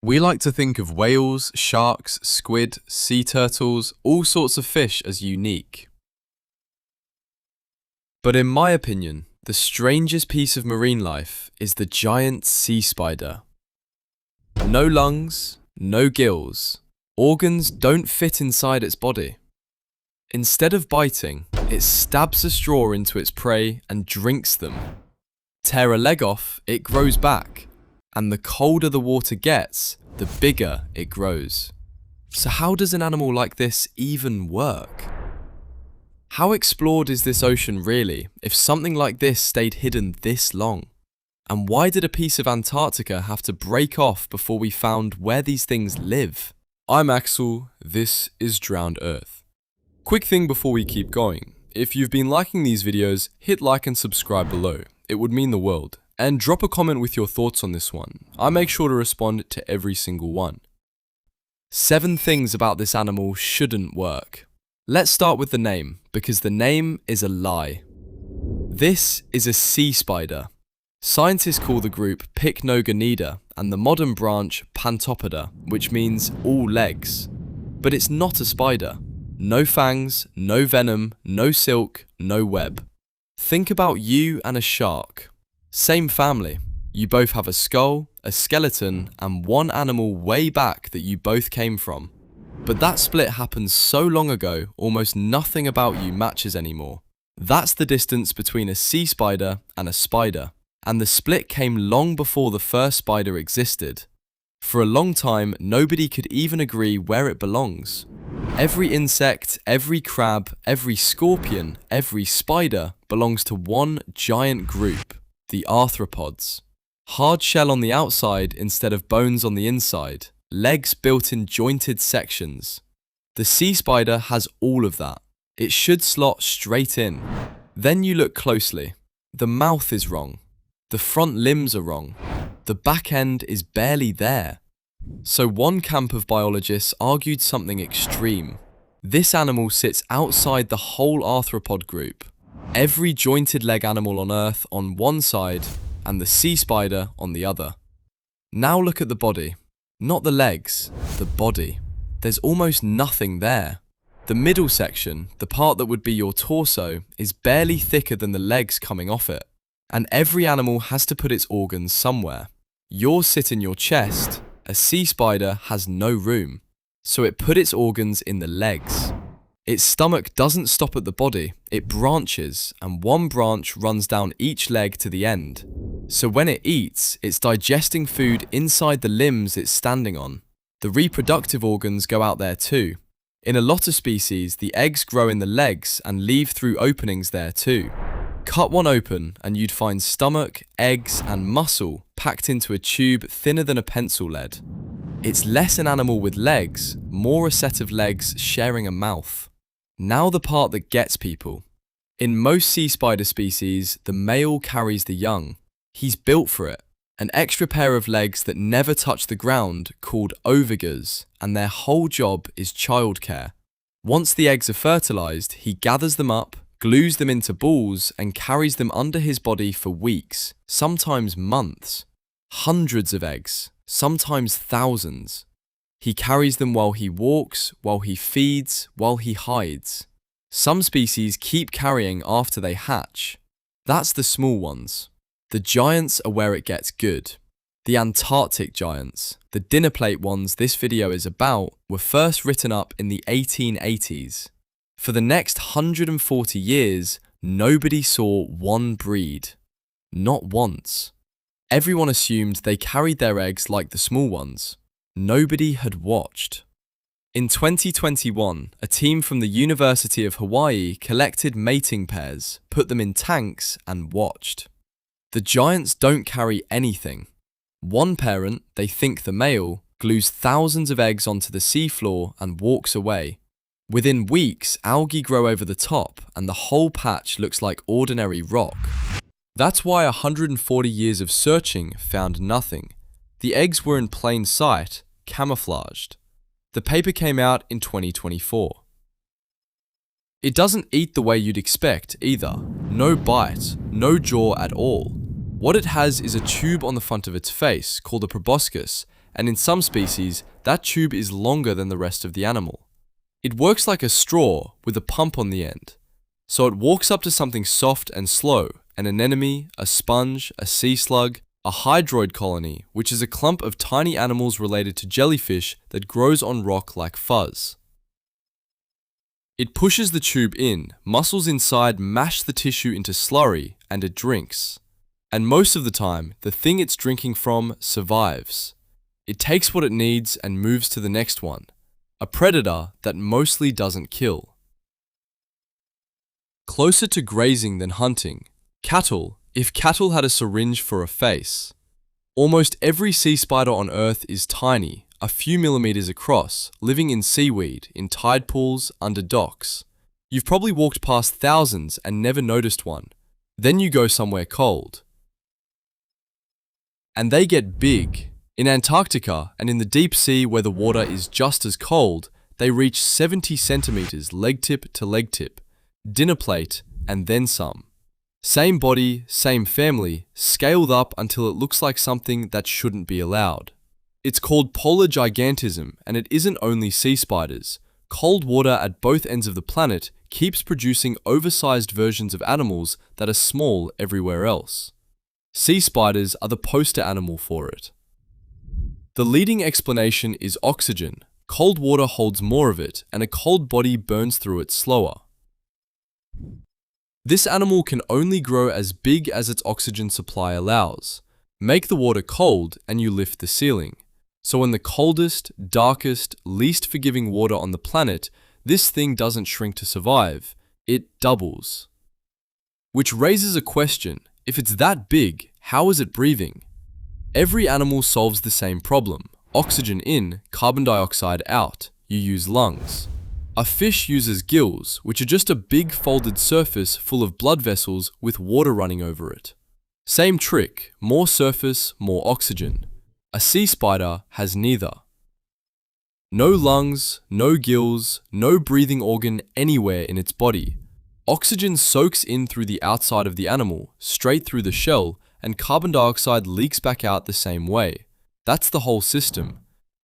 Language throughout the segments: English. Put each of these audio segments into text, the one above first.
We like to think of whales, sharks, squid, sea turtles, all sorts of fish as unique. But in my opinion, the strangest piece of marine life is the giant sea spider. No lungs, no gills, organs don't fit inside its body. Instead of biting, it stabs a straw into its prey and drinks them. Tear a leg off, it grows back. And the colder the water gets, the bigger it grows. So how does an animal like this even work? How explored is this ocean really, if something like this stayed hidden this long? And why did a piece of Antarctica have to break off before we found where these things live? I'm Axel, this is Drowned Earth. Quick thing before we keep going, if you've been liking these videos, hit like and subscribe below, it would mean the world. And drop a comment with your thoughts on this one. I make sure to respond to every single one. 7 things about this animal shouldn't work. Let's start with the name, because the name is a lie. This is a sea spider. Scientists call the group Pycnogonida and the modern branch Pantopoda, which means all legs. But it's not a spider. No fangs, no venom, no silk, no web. Think about you and a shark. Same family. You both have a skull, a skeleton, and one animal way back that you both came from. But that split happened so long ago, almost nothing about you matches anymore. That's the distance between a sea spider and a spider. And the split came long before the first spider existed. For a long time, nobody could even agree where it belongs. Every insect, every crab, every scorpion, every spider belongs to one giant group. The arthropods. Hard shell on the outside instead of bones on the inside. Legs built in jointed sections. The sea spider has all of that. It should slot straight in. Then you look closely. The mouth is wrong. The front limbs are wrong. The back end is barely there. So one camp of biologists argued something extreme. This animal sits outside the whole arthropod group. Every jointed leg animal on Earth on one side and the sea spider on the other. Now look at the body. Not the legs, the body. There's almost nothing there. The middle section, the part that would be your torso, is barely thicker than the legs coming off it. And every animal has to put its organs somewhere. Yours sit in your chest. A sea spider has no room. So it put its organs in the legs. Its stomach doesn't stop at the body, it branches, and one branch runs down each leg to the end. So when it eats, it's digesting food inside the limbs it's standing on. The reproductive organs go out there too. In a lot of species, the eggs grow in the legs and leave through openings there too. Cut one open and you'd find stomach, eggs, and muscle packed into a tube thinner than a pencil lead. It's less an animal with legs, more a set of legs sharing a mouth. Now the part that gets people. In most sea spider species, the male carries the young. He's built for it. An extra pair of legs that never touch the ground called ovagers, and their whole job is childcare. Once the eggs are fertilized, he gathers them up, glues them into balls, and carries them under his body for weeks, sometimes months. Hundreds of eggs, sometimes thousands. He carries them while he walks, while he feeds, while he hides. Some species keep carrying after they hatch. That's the small ones. The giants are where it gets good. The Antarctic giants, the dinner plate ones this video is about, were first written up in the 1880s. For the next 140 years, nobody saw one breed. Not once. Everyone assumed they carried their eggs like the small ones. Nobody had watched. In 2021, a team from the University of Hawaii collected mating pairs, put them in tanks, and watched. The giants don't carry anything. One parent, they think the male, glues thousands of eggs onto the seafloor and walks away. Within weeks, algae grow over the top, and the whole patch looks like ordinary rock. That's why 140 years of searching found nothing. The eggs were in plain sight, camouflaged. The paper came out in 2024. It doesn't eat the way you'd expect either. No bite, no jaw at all. What it has is a tube on the front of its face called a proboscis, and in some species, that tube is longer than the rest of the animal. It works like a straw with a pump on the end. So it walks up to something soft and slow, an anemone, a sponge, a sea slug, a hydroid colony, which is a clump of tiny animals related to jellyfish that grows on rock like fuzz. It pushes the tube in, muscles inside mash the tissue into slurry, and it drinks. And most of the time, the thing it's drinking from survives. It takes what it needs and moves to the next one, a predator that mostly doesn't kill. Closer to grazing than hunting, cattle, if cattle had a syringe for a face. Almost every sea spider on Earth is tiny, a few millimeters across, living in seaweed, in tide pools, under docks. You've probably walked past thousands and never noticed one. Then you go somewhere cold. And they get big. In Antarctica and in the deep sea where the water is just as cold, they reach 70 centimeters leg tip to leg tip, dinner plate, and then some. Same body, same family, scaled up until it looks like something that shouldn't be allowed. It's called polar gigantism, and it isn't only sea spiders. Cold water at both ends of the planet keeps producing oversized versions of animals that are small everywhere else. Sea spiders are the poster animal for it. The leading explanation is oxygen. Cold water holds more of it, and a cold body burns through it slower. This animal can only grow as big as its oxygen supply allows. Make the water cold and you lift the ceiling. So in the coldest, darkest, least forgiving water on the planet, this thing doesn't shrink to survive, it doubles. Which raises a question, if it's that big, how is it breathing? Every animal solves the same problem. Oxygen in, carbon dioxide out. You use lungs. A fish uses gills, which are just a big folded surface full of blood vessels with water running over it. Same trick, more surface, more oxygen. A sea spider has neither. No lungs, no gills, no breathing organ anywhere in its body. Oxygen soaks in through the outside of the animal, straight through the shell, and carbon dioxide leaks back out the same way. That's the whole system.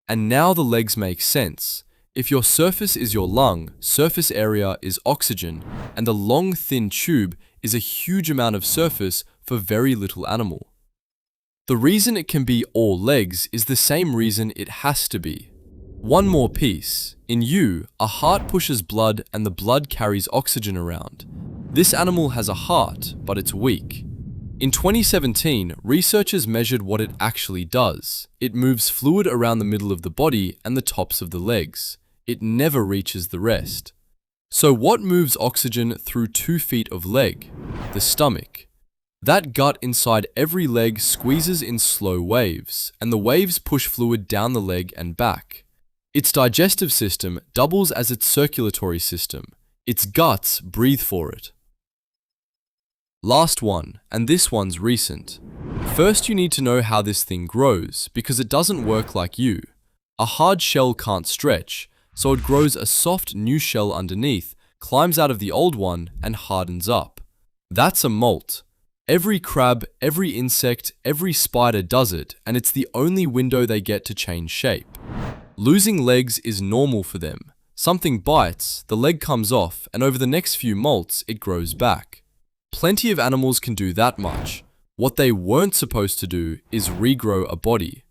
And now the legs make sense. If your surface is your lung, surface area is oxygen, and the long thin tube is a huge amount of surface for very little animal. The reason it can be all legs is the same reason it has to be. One more piece. In you, a heart pushes blood and the blood carries oxygen around. This animal has a heart, but it's weak. In 2017, researchers measured what it actually does. It moves fluid around the middle of the body and the tops of the legs. It never reaches the rest. So what moves oxygen through 2 feet of leg? The stomach. That gut inside every leg squeezes in slow waves, and the waves push fluid down the leg and back. Its digestive system doubles as its circulatory system. Its guts breathe for it. Last one, and this one's recent. First, you need to know how this thing grows, because it doesn't work like you. A hard shell can't stretch, so it grows a soft new shell underneath, climbs out of the old one, and hardens up. That's a molt. Every crab, every insect, every spider does it, and it's the only window they get to change shape. Losing legs is normal for them. Something bites, the leg comes off, and over the next few molts, it grows back. Plenty of animals can do that much. What they weren't supposed to do is regrow a body.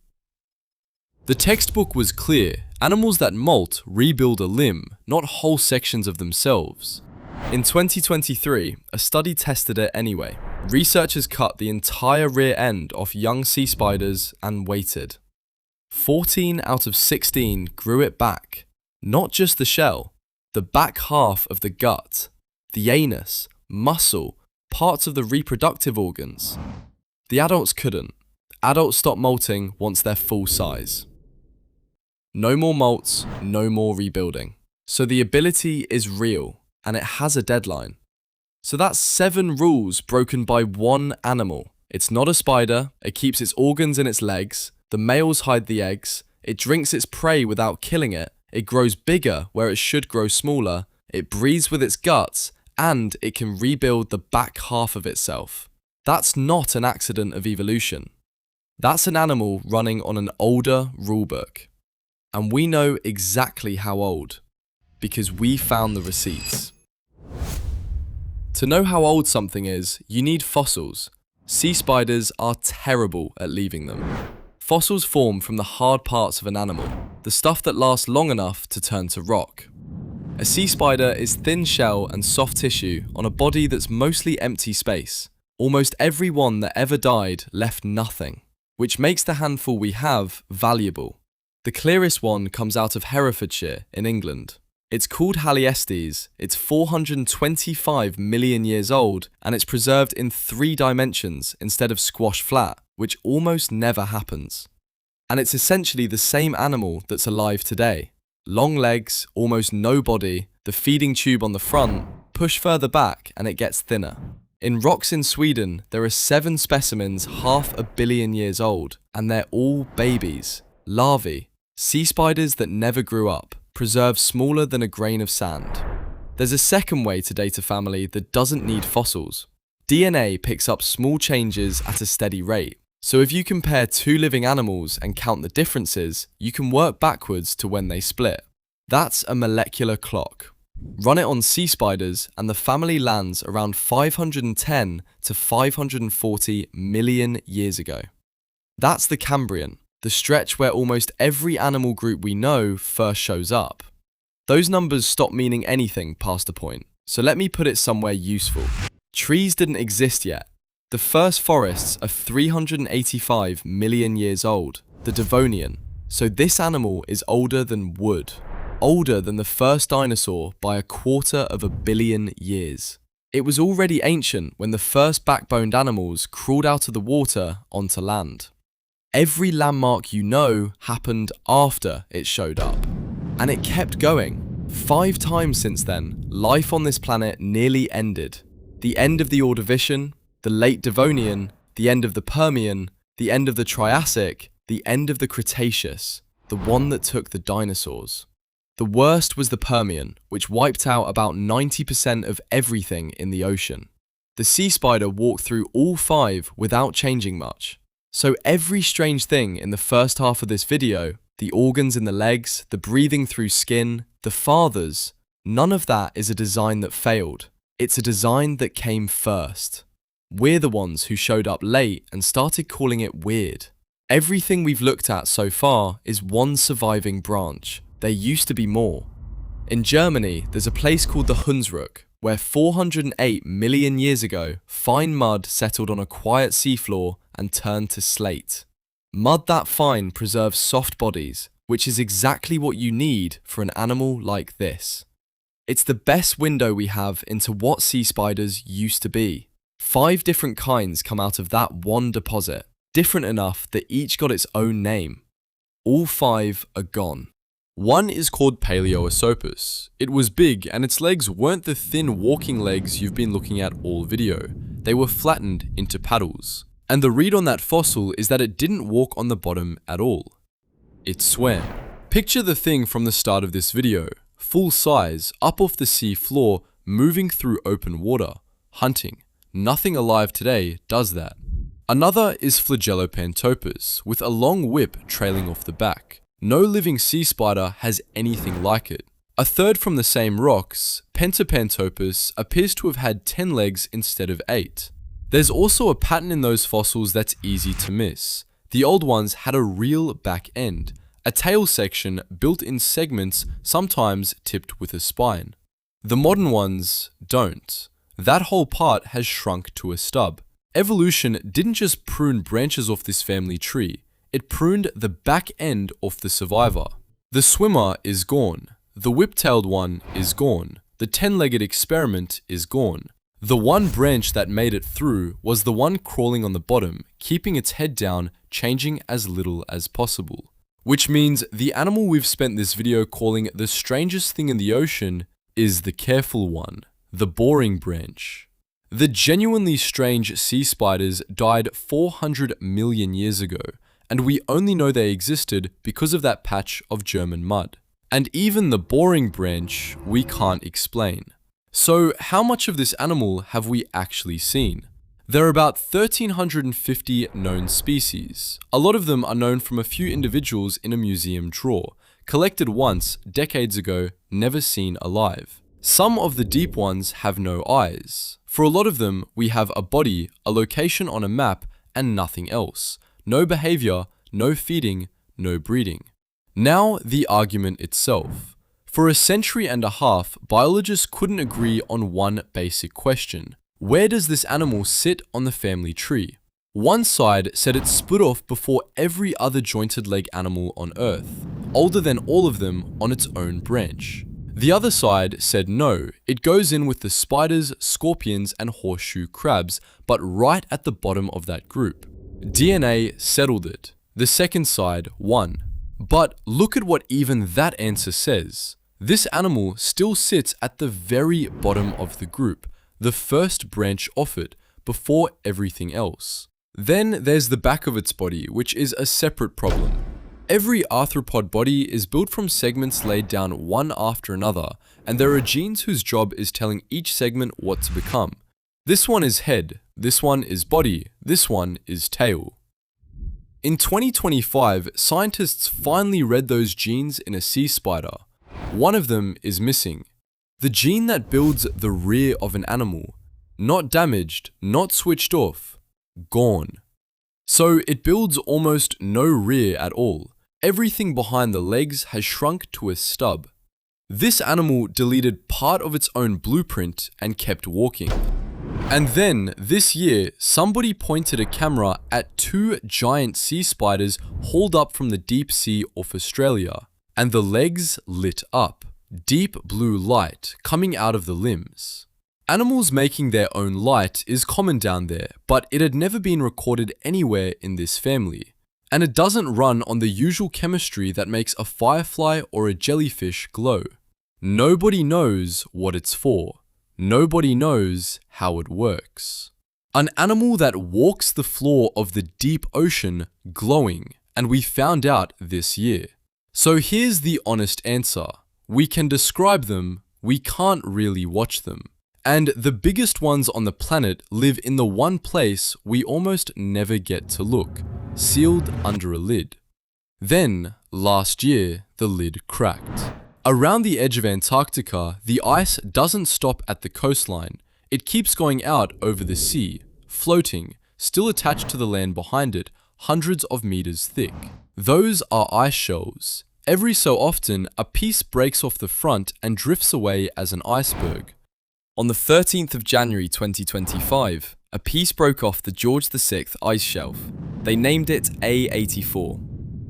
The textbook was clear. Animals that molt rebuild a limb, not whole sections of themselves. In 2023, a study tested it anyway. Researchers cut the entire rear end off young sea spiders and waited. 14 out of 16 grew it back. Not just the shell, the back half of the gut, the anus, muscle, parts of the reproductive organs. The adults couldn't. Adults stop molting once they're full size. No more molts, no more rebuilding. So the ability is real, and it has a deadline. So that's 7 rules broken by one animal. It's not a spider, it keeps its organs in its legs, the males hide the eggs, it drinks its prey without killing it, it grows bigger where it should grow smaller, it breathes with its guts, and it can rebuild the back half of itself. That's not an accident of evolution. That's an animal running on an older rulebook. And we know exactly how old, because we found the receipts. To know how old something is, you need fossils. Sea spiders are terrible at leaving them. Fossils form from the hard parts of an animal, the stuff that lasts long enough to turn to rock. A sea spider is thin shell and soft tissue on a body that's mostly empty space. Almost every one that ever died left nothing, which makes the handful we have valuable. The clearest one comes out of Herefordshire in England. It's called Haliestes, it's 425 million years old, and it's preserved in 3 dimensions instead of squash flat, which almost never happens. And it's essentially the same animal that's alive today. Long legs, almost no body, the feeding tube on the front, push further back and it gets thinner. In rocks in Sweden, there are 7 specimens 500 million years old, and they're all babies, larvae, sea spiders that never grew up, preserved smaller than a grain of sand. There's a second way to date a family that doesn't need fossils. DNA picks up small changes at a steady rate. So if you compare 2 living animals and count the differences, you can work backwards to when they split. That's a molecular clock. Run it on sea spiders and the family lands around 510 to 540 million years ago. That's the Cambrian, the stretch where almost every animal group we know first shows up. Those numbers stop meaning anything past a point, so let me put it somewhere useful. Trees didn't exist yet. The first forests are 385 million years old, the Devonian, so this animal is older than wood, older than the first dinosaur by 250 million years. It was already ancient when the first backboned animals crawled out of the water onto land. Every landmark you know happened after it showed up. And it kept going. 5 times since then, life on this planet nearly ended. The end of the Ordovician, the late Devonian, the end of the Permian, the end of the Triassic, the end of the Cretaceous, the one that took the dinosaurs. The worst was the Permian, which wiped out about 90% of everything in the ocean. The sea spider walked through all 5 without changing much. So every strange thing in the first half of this video, the organs in the legs, the breathing through skin, the fathers, none of that is a design that failed. It's a design that came first. We're the ones who showed up late and started calling it weird. Everything we've looked at so far is one surviving branch. There used to be more. In Germany, there's a place called the Hunsrück, where 408 million years ago, fine mud settled on a quiet seafloor and turned to slate. Mud that fine preserves soft bodies, which is exactly what you need for an animal like this. It's the best window we have into what sea spiders used to be. 5 different kinds come out of that one deposit, different enough that each got its own name. All 5 are gone. One is called Paleoesopus. It was big and its legs weren't the thin walking legs you've been looking at all video. They were flattened into paddles. And the read on that fossil is that it didn't walk on the bottom at all. It swam. Picture the thing from the start of this video, full size, up off the sea floor, moving through open water, hunting. Nothing alive today does that. Another is Flagellopantopus, with a long whip trailing off the back. No living sea spider has anything like it. A third from the same rocks, Pentapantopus, appears to have had 10 legs instead of 8. There's also a pattern in those fossils that's easy to miss. The old ones had a real back end, a tail section built in segments, sometimes tipped with a spine. The modern ones don't. That whole part has shrunk to a stub. Evolution didn't just prune branches off this family tree, it pruned the back end off the survivor. The swimmer is gone. The whip-tailed one is gone. The 10-legged experiment is gone. The one branch that made it through was the one crawling on the bottom, keeping its head down, changing as little as possible. Which means the animal we've spent this video calling the strangest thing in the ocean is the careful one, the boring branch. The genuinely strange sea spiders died 400 million years ago, and we only know they existed because of that patch of German mud. And even the boring branch we can't explain. So how much of this animal have we actually seen? There are about 1,350 known species. A lot of them are known from a few individuals in a museum drawer, collected once, decades ago, never seen alive. Some of the deep ones have no eyes. For a lot of them, we have a body, a location on a map, and nothing else. No behavior, no feeding, no breeding. Now, the argument itself. For a century and a half, biologists couldn't agree on one basic question. Where does this animal sit on the family tree? One side said it split off before every other jointed leg animal on Earth, older than all of them on its own branch. The other side said no, it goes in with the spiders, scorpions, and horseshoe crabs, but right at the bottom of that group. DNA settled it. The second side won. But look at what even that answer says. This animal still sits at the very bottom of the group, the first branch off it, before everything else. Then there's the back of its body, which is a separate problem. Every arthropod body is built from segments laid down one after another, and there are genes whose job is telling each segment what to become. This one is head, this one is body, this one is tail. In 2025, scientists finally read those genes in a sea spider. One of them is missing. The gene that builds the rear of an animal. Not damaged, not switched off, gone. So it builds almost no rear at all. Everything behind the legs has shrunk to a stub. This animal deleted part of its own blueprint and kept walking. And then, this year, somebody pointed a camera at two giant sea spiders hauled up from the deep sea off Australia, and the legs lit up. Deep blue light coming out of the limbs. Animals making their own light is common down there, but it had never been recorded anywhere in this family. And it doesn't run on the usual chemistry that makes a firefly or a jellyfish glow. Nobody knows what it's for. Nobody knows how it works. An animal that walks the floor of the deep ocean glowing, and we found out this year. So here's the honest answer. We can describe them, we can't really watch them. And the biggest ones on the planet live in the one place we almost never get to look, sealed under a lid. Then, last year, the lid cracked. Around the edge of Antarctica, the ice doesn't stop at the coastline. It keeps going out over the sea, floating, still attached to the land behind it, hundreds of meters thick. Those are ice shelves. Every so often, a piece breaks off the front and drifts away as an iceberg. On the 13th of January 2025, a piece broke off the George VI ice shelf. They named it A84.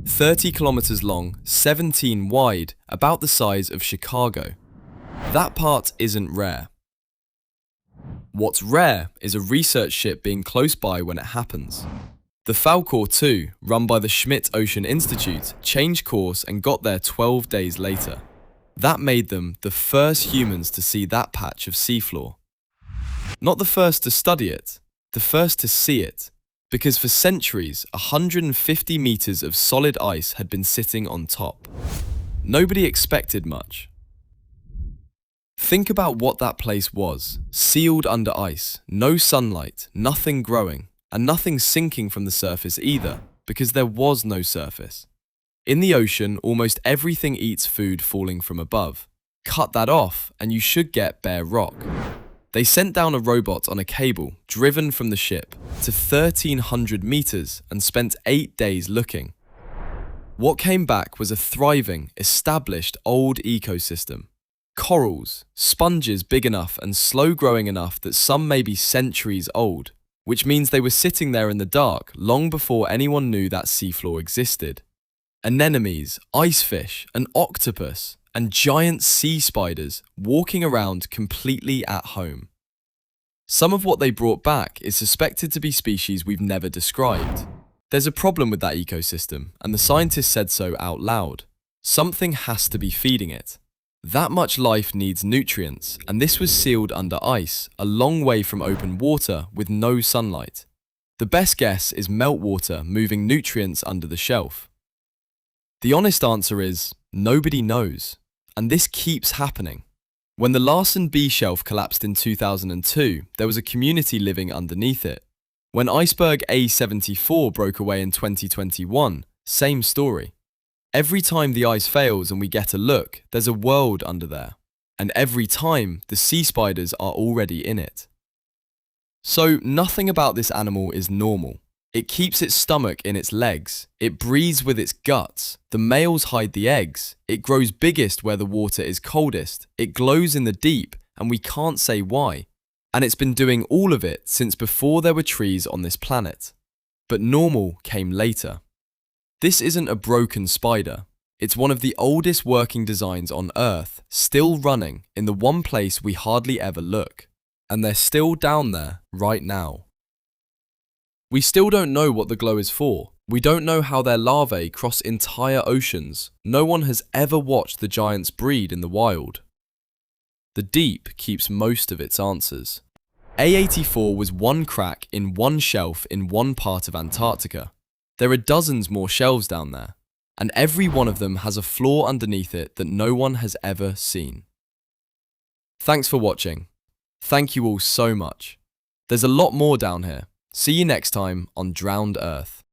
30 kilometers long, 17 wide, about the size of Chicago. That part isn't rare. What's rare is a research ship being close by when it happens. The Falkor 2, run by the Schmidt Ocean Institute, changed course and got there 12 days later. That made them the first humans to see that patch of seafloor. Not the first to study it, the first to see it, because for centuries, 150 meters of solid ice had been sitting on top. Nobody expected much. Think about what that place was, sealed under ice, no sunlight, nothing growing. And nothing sinking from the surface either, because there was no surface. In the ocean, almost everything eats food falling from above. Cut that off, and you should get bare rock. They sent down a robot on a cable, driven from the ship, to 1,300 meters and spent 8 days looking. What came back was a thriving, established old ecosystem. Corals, sponges big enough and slow-growing enough that some may be centuries old. Which means they were sitting there in the dark long before anyone knew that seafloor existed. Anemones, icefish, an octopus, and giant sea spiders walking around completely at home. Some of what they brought back is suspected to be species we've never described. There's a problem with that ecosystem, and the scientists said so out loud. Something has to be feeding it. That much life needs nutrients, and this was sealed under ice, a long way from open water with no sunlight. The best guess is meltwater moving nutrients under the shelf. The honest answer is, nobody knows. And this keeps happening. When the Larsen B shelf collapsed in 2002, there was a community living underneath it. When iceberg A74 broke away in 2021, same story. Every time the ice fails and we get a look, there's a world under there. And every time, the sea spiders are already in it. So nothing about this animal is normal. It keeps its stomach in its legs, it breathes with its guts, the males hide the eggs, it grows biggest where the water is coldest, it glows in the deep, and we can't say why. And it's been doing all of it since before there were trees on this planet. But normal came later. This isn't a broken spider. It's one of the oldest working designs on Earth, still running in the one place we hardly ever look. And they're still down there right now. We still don't know what the glow is for. We don't know how their larvae cross entire oceans. No one has ever watched the giants breed in the wild. The deep keeps most of its answers. A84 was one crack in one shelf in one part of Antarctica. There are dozens more shelves down there, and every one of them has a floor underneath it that no one has ever seen. Thanks for watching. Thank you all so much. There's a lot more down here. See you next time on Drowned Earth.